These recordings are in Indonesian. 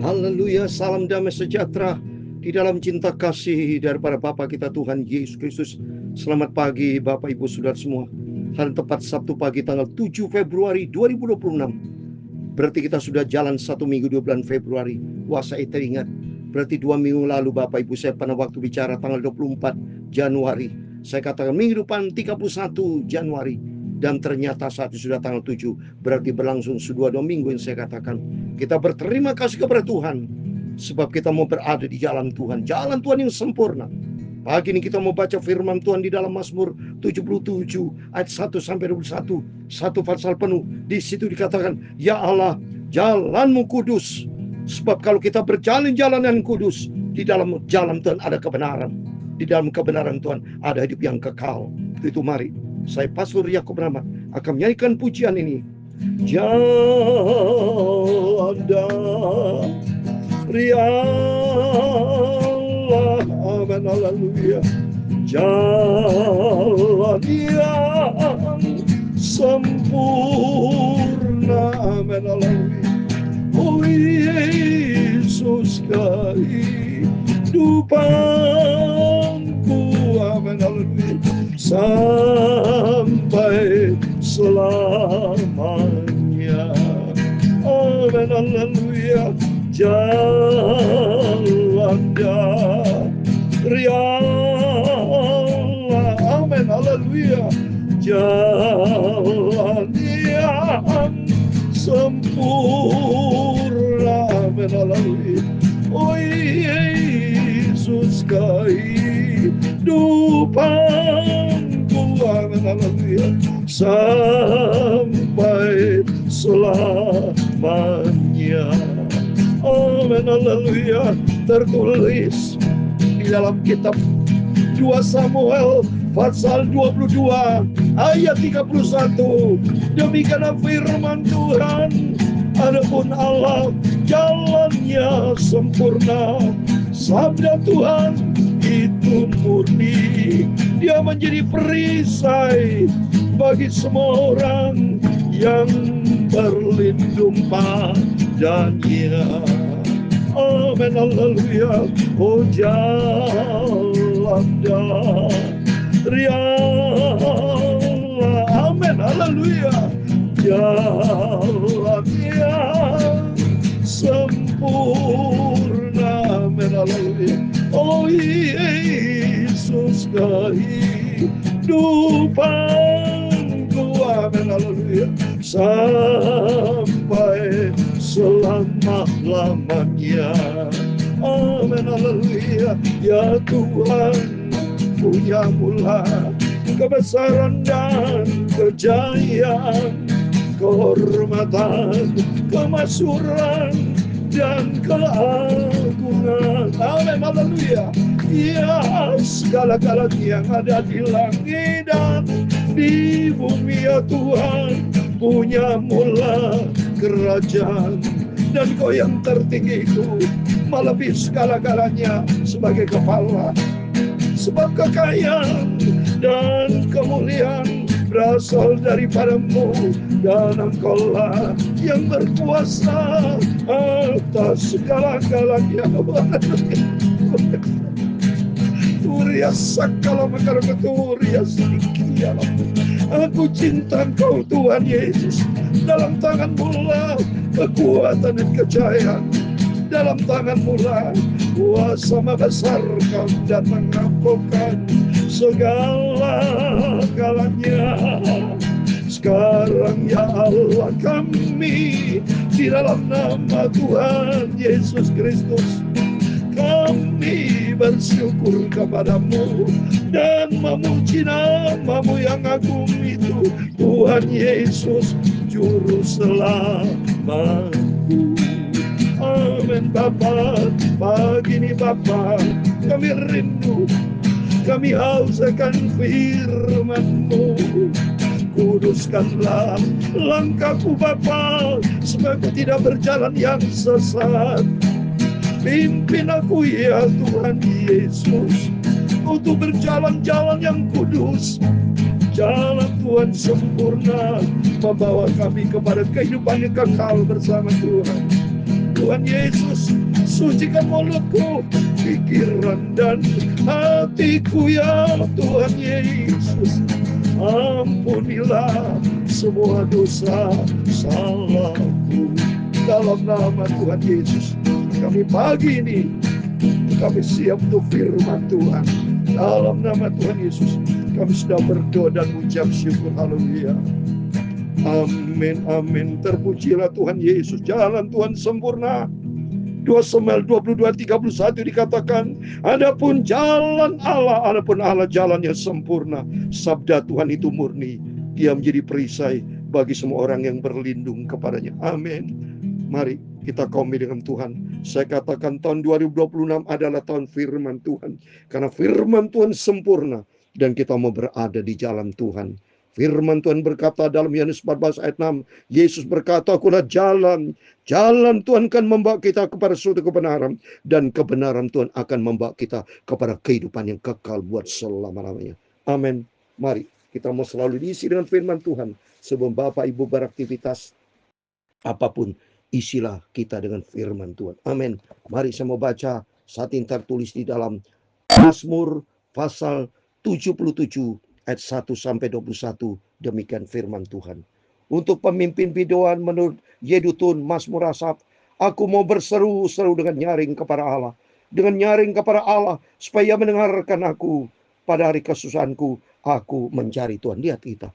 Haleluya, salam damai sejahtera di dalam cinta kasih daripada Bapa kita Tuhan Yesus Kristus. Selamat pagi Bapak Ibu Saudara semua. Hari tepat Sabtu pagi tanggal 7 Februari 2026. Berarti kita sudah jalan 1 minggu 2 bulan Februari. Wah, saya teringat. Berarti 2 minggu lalu Bapak Ibu saya pernah waktu bicara tanggal 24 Januari. Saya katakan minggu depan 31 Januari. Dan ternyata saat itu sudah tanggal 7. Berarti berlangsung sudah 2 minggu yang saya katakan. Kita berterima kasih kepada Tuhan. Sebab kita mau berada di jalan Tuhan. Jalan Tuhan yang sempurna. Pagi ini kita mau baca firman Tuhan di dalam Mazmur 77 ayat 1 sampai 21. Satu pasal penuh. Di situ dikatakan, ya Allah, jalanmu kudus. Sebab kalau kita berjalan jalan yang kudus, di dalam jalan Tuhan ada kebenaran. Di dalam kebenaran Tuhan ada hidup yang kekal. Itu mari, saya Pastor Yakub Rahmat akan menyanyikan pujian ini. Jalan dari Allah, amin, haleluya. Jalan yang sempurna, amin, haleluya. Oh Yesus, kehidupanku, amin, haleluya, sampai selamanya, amin, haleluya. Jalan dari Allah, amin, haleluya. Jalan yang sempurna, amin, haleluya. Oh Yesus, kehidupanku, amin, haleluya, sampai selamanya, amin, haleluya. Tertulis di dalam kitab 2 Samuel pasal 22 ayat 31. Demikian firman Tuhan, adapun Allah jalannya sempurna, sabda Tuhan itu murni. Dia menjadi perisai bagi semua orang yang berlindung padanya, amin, haleluya. Oh jalan dari Allah, amin, haleluya. Jalan yang sempurna, amin, haleluya. Oh Yesus, kehidupanku, amin, haleluya, sampai selama-lamanya, amin, haleluya. Ya Tuhan, punya mula kebesaran dan kejayaan, kehormatan, kemasyhuran dan keagungan, amin, haleluya. Ya segala-galanya yang ada di langit dan di bumi, ya Tuhan, punya mula kerajaan, dan Kau yang tertinggi itu melebihi segala-galanya sebagai kepala. Sebab kekayaan dan kemuliaan berasal daripadamu, dan Engkaulah yang berkuasa atas segala-galanya. Turia sakala makara turia sedikit. Aku cinta Engkau Tuhan Yesus. Dalam tangan-Mu lah kekuatan dan kejayaan. Dalam tangan-Mu lah kuasa membesarkan dan mengampunkan segala-galanya. Sekarang ya Allah, kami di dalam nama Tuhan Yesus Kristus, kami bersyukur kepadamu dan memuji nama-Mu yang agung itu, Tuhan Yesus, Juru Selamatku. Amin Bapa, pagi ini Bapa, kami rindu, kami haus akan firman-Mu. Kuduskanlah langkahku Bapa, supaya aku tidak berjalan yang sesat. Pimpin aku ya Tuhan Yesus, untuk berjalan-jalan yang kudus. Jalan Tuhan sempurna, membawa kami kepada kehidupan yang kekal bersama Tuhan. Tuhan Yesus. Sucikan mulutku, pikiran dan hatiku ya Tuhan Yesus. Ampunilah semua dosa salahku. Dalam nama Tuhan Yesus, kami pagi ini kami siap untuk firman Tuhan. Dalam nama Tuhan Yesus, kami sudah berdoa dan ucap syukur. Haleluya. Amin, amin. Terpujilah Tuhan Yesus. Jalan Tuhan sempurna. 2 Samuel 22:31 dikatakan, adapun jalan Allah jalan yang sempurna. Sabda Tuhan itu murni. Dia menjadi perisai bagi semua orang yang berlindung kepadanya. Amin. Mari kita komit dengan Tuhan. Saya katakan tahun 2026 adalah tahun firman Tuhan. Karena firman Tuhan sempurna. Dan kita mau berada di jalan Tuhan. Firman Tuhan berkata dalam Yohanes 14 ayat 6. Yesus berkata, akulah jalan. Jalan Tuhan akan membawa kita kepada suatu kebenaran. Dan kebenaran Tuhan akan membawa kita kepada kehidupan yang kekal buat selama-lamanya. Amin. Mari kita mau selalu diisi dengan firman Tuhan. Sebelum Bapak Ibu beraktivitas apapun, isilah kita dengan firman Tuhan. Amin. Mari saya mau baca saat ini tertulis di dalam Mazmur pasal 77 ayat 1 sampai 21. Demikian firman Tuhan. Untuk pemimpin bidoan menurut Yedutun Mazmur Asaf, aku mau berseru-seru dengan nyaring kepada Allah. Dengan nyaring kepada Allah supaya mendengarkan aku. Pada hari kesusahanku, aku mencari Tuhan. Lihat kita.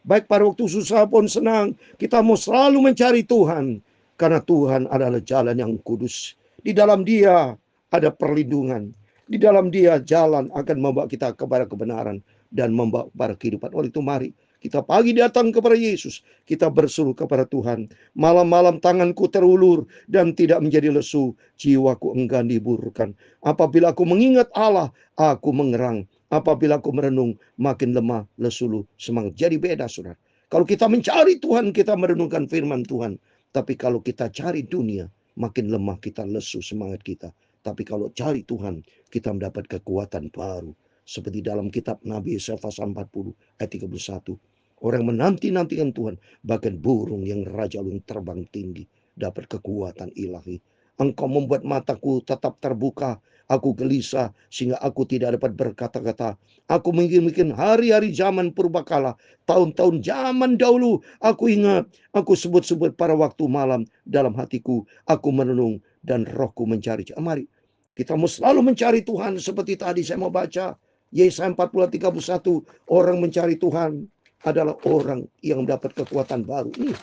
Baik pada waktu susah pun senang, kita mau selalu mencari Tuhan. Karena Tuhan adalah jalan yang kudus. Di dalam Dia ada perlindungan. Di dalam Dia jalan akan membawa kita kepada kebenaran dan membawa kepada kehidupan. Oleh itu mari kita pagi datang kepada Yesus. Kita berseru kepada Tuhan. Malam-malam tanganku terulur dan tidak menjadi lesu. Jiwaku enggan diburkan. Apabila aku mengingat Allah, aku mengerang. Apabila aku merenung, makin lemah, lesu, semangat. Jadi beda, saudara. Kalau kita mencari Tuhan, kita merenungkan firman Tuhan. Tapi kalau kita cari dunia, makin lemah kita, lesu semangat kita. Tapi kalau cari Tuhan, kita mendapat kekuatan baru. Seperti dalam kitab Nabi Yesaya pasal 40 ayat 31. Orang menanti-nantikan Tuhan, bahkan burung yang raja ulung terbang tinggi, dapat kekuatan ilahi. Engkau membuat mataku tetap terbuka. Aku gelisah sehingga aku tidak dapat berkata-kata. Aku mungkin hari-hari zaman purbakala, tahun-tahun zaman dahulu. Aku ingat, aku sebut-sebut pada waktu malam dalam hatiku. Aku merenung dan rohku mencari. Mari kita mau selalu mencari Tuhan. Seperti tadi saya mau baca Yesaya 40:31. Orang mencari Tuhan adalah orang yang mendapat kekuatan baru. Nih,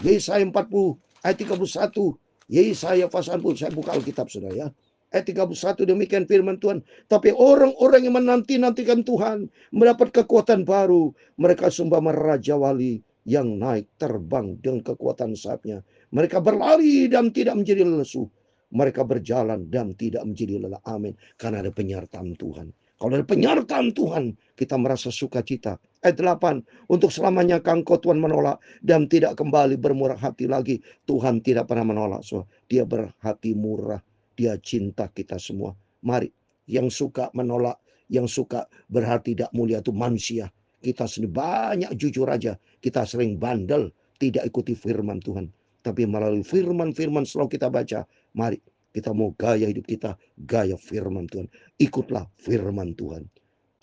Yesaya 40 ayat 31. Yesaya pasal 40. Saya buka Alkitab saudara ya. Ayat 31 demikian firman Tuhan. Tapi orang-orang yang menanti-nantikan Tuhan mendapat kekuatan baru. Mereka seumpama raja wali yang naik terbang dengan kekuatan sayapnya. Mereka berlari dan tidak menjadi lesu. Mereka berjalan dan tidak menjadi lelah. Amin. Karena ada penyertaan Tuhan. Kalau ada penyertaan Tuhan, kita merasa sukacita. Ayat 8. Untuk selamanya Engkau Tuhan menolak dan tidak kembali bermurah hati lagi. Tuhan tidak pernah menolak. So, Dia berhati murah. Dia cinta kita semua. Mari, yang suka menolak, yang suka berhati tidak mulia itu manusia. Kita sendiri banyak jujur aja. Kita sering bandel, tidak ikuti firman Tuhan. Tapi melalui firman-firman selalu kita baca. Mari, kita mau gaya hidup kita, gaya firman Tuhan. Ikutlah firman Tuhan.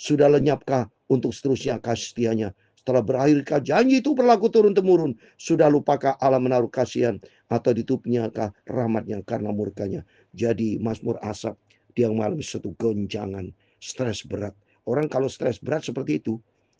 Sudah lenyapkah untuk seterusnya kasih setianya? Setelah berakhirkah janji itu berlaku turun-temurun? Sudah lupakah Allah menaruh kasihan? Atau ditutupnyakah rahmatnya karena murkanya? Jadi Mazmur Asaf, dia mengalami satu goncangan, stres berat. Orang kalau stres berat seperti itu,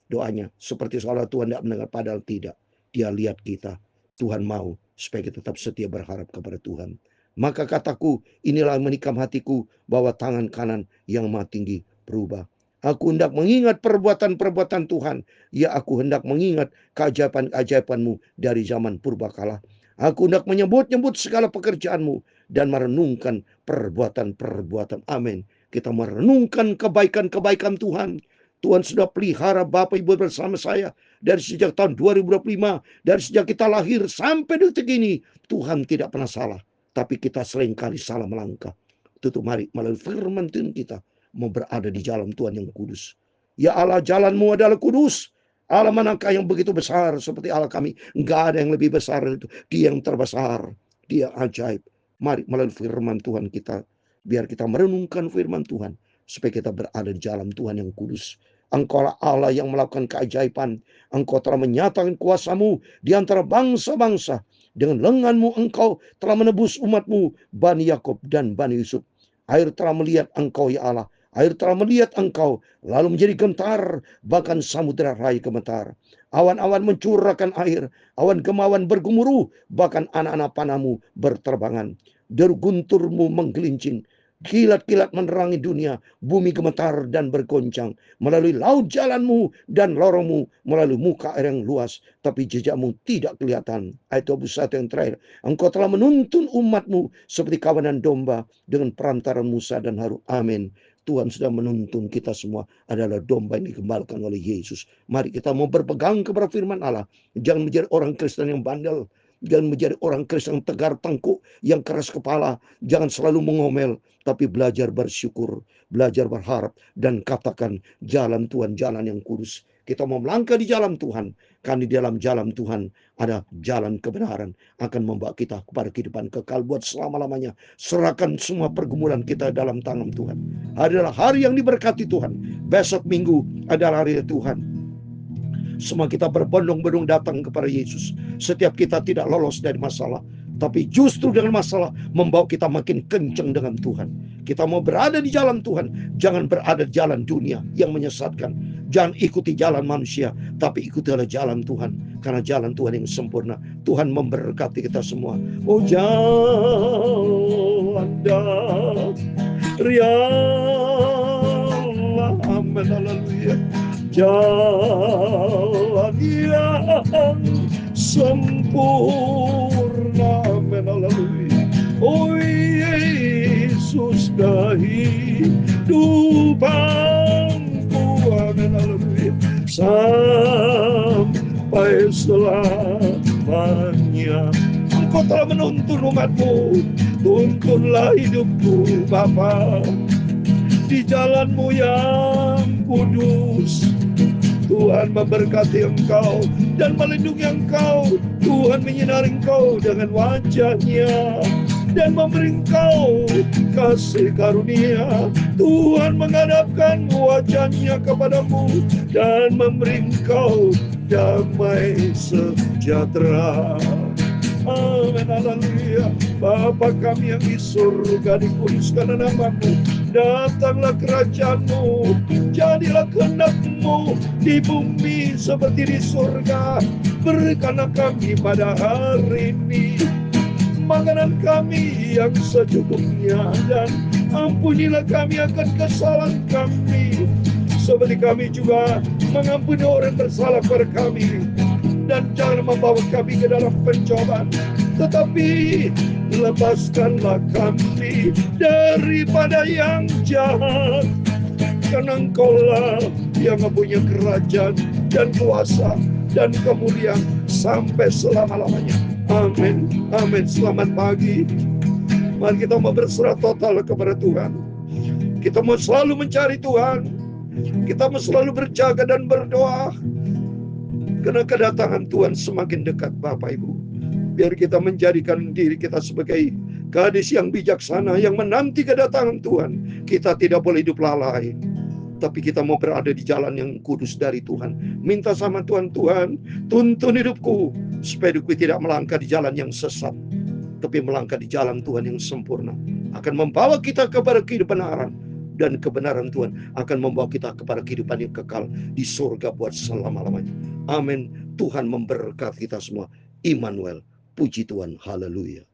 doanya seperti seolah Tuhan tidak mendengar, padahal tidak. Dia lihat kita. Tuhan mau supaya kita tetap setia berharap kepada Tuhan. Maka kataku, inilah menikam hatiku, bahwa tangan kanan yang maha tinggi berubah. Aku hendak mengingat perbuatan-perbuatan Tuhan. Ya, aku hendak mengingat keajaiban-keajaibanmu dari zaman purbakala. Aku hendak menyebut-nyebut segala pekerjaanmu dan merenungkan perbuatan-perbuatan. Amin. Kita merenungkan kebaikan-kebaikan Tuhan. Tuhan sudah pelihara Bapak Ibu bersama saya dari sejak tahun 2025. Dari sejak kita lahir sampai detik ini. Tuhan tidak pernah salah. Tapi kita seringkali salah melangkah. Tutup mari melalui firman Tuhan kita mau berada di jalan Tuhan yang kudus. Ya Allah, jalanmu adalah kudus. Allah manakah yang begitu besar seperti Allah kami? Enggak ada yang lebih besar dari itu. Dia yang terbesar. Dia ajaib. Mari melalui firman Tuhan kita, biar kita merenungkan firman Tuhan, supaya kita berada di jalan Tuhan yang kudus. Engkau Allah yang melakukan keajaiban. Engkau telah menyatakan kuasamu di antara bangsa-bangsa. Dengan lenganmu engkau telah menebus umatmu, Bani Yakub dan Bani Yusuf. Air telah melihat engkau ya Allah. Air telah melihat engkau, lalu menjadi gentar, bahkan samudera raya gemetar. Awan-awan mencurahkan air, awan gemawan bergemuruh, bahkan anak-anak panahmu berterbangan. Deru gunturmu menggelincing, kilat-kilat menerangi dunia, bumi gemetar dan bergoncang. Melalui laut jalanmu dan lorongmu, melalui muka air yang luas, tapi jejakmu tidak kelihatan. Ayat 21 yang terakhir. Engkau telah menuntun umatmu seperti kawanan domba dengan perantara Musa dan Harun. Amin. Tuhan sudah menuntun kita semua adalah domba yang digembalakan oleh Yesus. Mari kita mau berpegang kepada firman Allah. Jangan menjadi orang Kristen yang bandel. Jangan menjadi orang Kristen yang tegar tengkuk, yang keras kepala. Jangan selalu mengomel, tapi belajar bersyukur, belajar berharap, dan katakan jalan Tuhan, jalan yang kudus. Kita mau melangkah di jalan Tuhan, karena di dalam jalan Tuhan ada jalan kebenaran, akan membawa kita kepada kehidupan kekal buat selama-lamanya. Serahkan semua pergumulan kita dalam tangan Tuhan. Adalah hari yang diberkati Tuhan. Besok minggu adalah hari Tuhan. Semua kita berbondong-bondong datang kepada Yesus. Setiap kita tidak lolos dari masalah, tapi justru dengan masalah membawa kita makin kencang dengan Tuhan. Kita mau berada di jalan Tuhan, jangan berada di jalan dunia yang menyesatkan. Jangan ikuti jalan manusia, tapi ikutilah jalan Tuhan, karena jalan Tuhan yang sempurna. Tuhan memberkati kita semua. Oh jalan rialah, amin, haleluya. Jalan yang sempurna, amin, haleluya. Oh Yesus kehidupanku, amin, haleluya. Sampai selamanya. Engkau telah menuntun umatmu, tuntunlah hidupku Bapa di jalanmu yang kudus. Tuhan memberkati engkau dan melindungi engkau. Tuhan menyinari engkau dengan wajah-Nya dan memberi engkau kasih karunia. Tuhan menghadapkan wajah-Nya kepadamu dan memberi engkau damai sejahtera. Amin, haleluya. Bapa kami yang di surga, dikuduskan namamu. Datanglah kerajaan-Mu, jadilah kehendak-Mu di bumi seperti di surga. Berikanlah kami pada hari ini makanan kami yang secukupnya, dan ampunilah kami akan kesalahan kami, seperti kami juga mengampuni orang bersalah kepada kami. Dan jangan membawa kami ke dalam pencobaan, tetapi lepaskanlah kami daripada yang jahat, karena Engkaulah yang mempunyai kerajaan dan kuasa dan kemuliaan sampai selama-lamanya. Amin. Amin. Selamat pagi. Mari kita mau berserah total kepada Tuhan. Kita mau selalu mencari Tuhan. Kita mau selalu berjaga dan berdoa, karena kedatangan Tuhan semakin dekat, Bapak Ibu. Biar kita menjadikan diri kita sebagai gadis yang bijaksana yang menanti kedatangan Tuhan. Kita tidak boleh hidup lalai, tapi kita mau berada di jalan yang kudus dari Tuhan. Minta sama Tuhan, Tuhan, tuntun hidupku supaya hidupku tidak melangkah di jalan yang sesat, tapi melangkah di jalan Tuhan yang sempurna. Akan membawa kita kepada kebenaran, dan kebenaran Tuhan akan membawa kita kepada kehidupan yang kekal di surga buat selama-lamanya. Amin. Tuhan memberkati kita semua. Immanuel. Puji Tuhan. Haleluya.